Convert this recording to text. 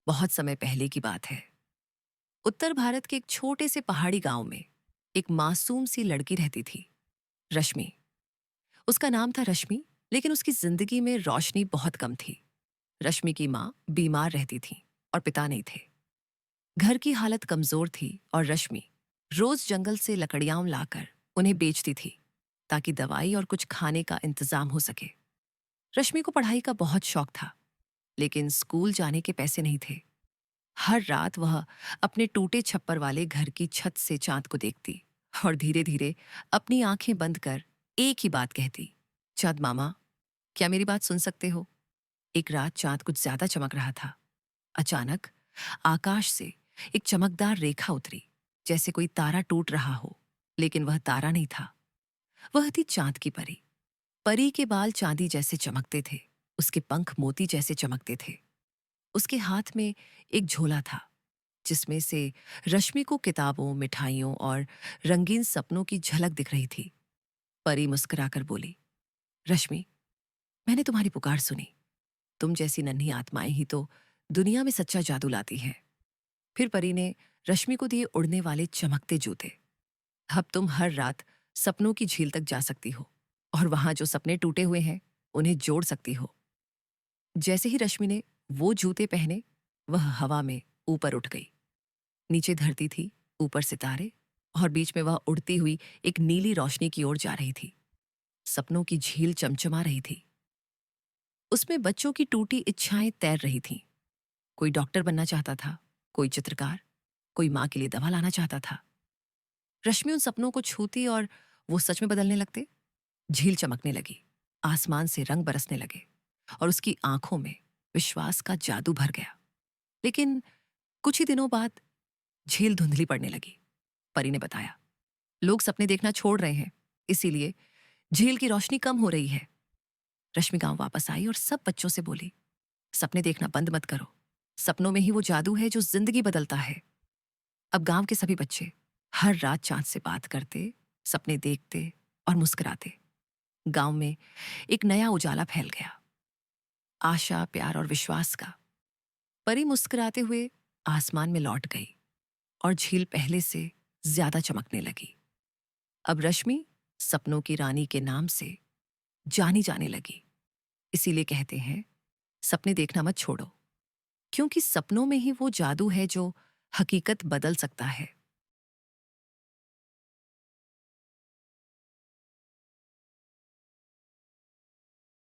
बहुत समय पहले की बात है। उत्तर भारत के एक छोटे से पहाड़ी गांव में एक मासूम सी लड़की रहती थी, रश्मि। उसका नाम था रश्मि, लेकिन उसकी जिंदगी में रोशनी बहुत कम थी। रश्मि की माँ बीमार रहती थी और पिता नहीं थे। घर की हालत कमजोर थी और रश्मि रोज जंगल से लकड़ियां लाकर उन्हें बेचती थी ताकि दवाई और कुछ खाने का इंतजाम हो सके। रश्मि को पढ़ाई का बहुत शौक था, लेकिन स्कूल जाने के पैसे नहीं थे। हर रात वह अपने टूटे छप्पर वाले घर की छत से चांद को देखती और धीरे धीरे अपनी आंखें बंद कर एक ही बात कहती, चांद मामा, क्या मेरी बात सुन सकते हो? एक रात चांद कुछ ज्यादा चमक रहा था। अचानक आकाश से एक चमकदार रेखा उतरी, जैसे कोई तारा टूट रहा हो। लेकिन वह तारा नहीं था, वह थी चांद की परी। परी के बाल चांदी जैसे चमकते थे, उसके पंख मोती जैसे चमकते थे। उसके हाथ में एक झोला था, जिसमें से रश्मि को किताबों, मिठाइयों और रंगीन सपनों की झलक दिख रही थी। परी मुस्कुराकर बोली, रश्मि, मैंने तुम्हारी पुकार सुनी। तुम जैसी नन्ही आत्माएं ही तो दुनिया में सच्चा जादू लाती हैं। फिर परी ने रश्मि को दिए उड़ने वाले चमकते जूते। अब तुम हर रात सपनों की झील तक जा सकती हो और वहां जो सपने टूटे हुए हैं उन्हें जोड़ सकती हो। जैसे ही रश्मि ने वो जूते पहने, वह हवा में ऊपर उठ गई। नीचे धरती थी, ऊपर सितारे, और बीच में वह उड़ती हुई एक नीली रोशनी की ओर जा रही थी। सपनों की झील चमचमा रही थी। उसमें बच्चों की टूटी इच्छाएं तैर रही थीं। कोई डॉक्टर बनना चाहता था, कोई चित्रकार, कोई माँ के लिए दवा लाना चाहता था। रश्मि उन सपनों को छूती और वो सच में बदलने लगते। झील चमकने लगी, आसमान से रंग बरसने लगे और उसकी आंखों में विश्वास का जादू भर गया। लेकिन कुछ ही दिनों बाद झील धुंधली पड़ने लगी। परी ने बताया, लोग सपने देखना छोड़ रहे हैं, इसीलिए झील की रोशनी कम हो रही है। रश्मि गांव वापस आई और सब बच्चों से बोली, सपने देखना बंद मत करो। सपनों में ही वो जादू है जो जिंदगी बदलता है। अब गांव के सभी बच्चे हर रात चांद से बात करते, सपने देखते और मुस्कुराते। गांव में एक नया उजाला फैल गया, आशा, प्यार और विश्वास का। परी मुस्कुराते हुए आसमान में लौट गई और झील पहले से ज्यादा चमकने लगी। अब रश्मि सपनों की रानी के नाम से जानी जाने लगी। इसीलिए कहते हैं, सपने देखना मत छोड़ो, क्योंकि सपनों में ही वो जादू है जो हकीकत बदल सकता है।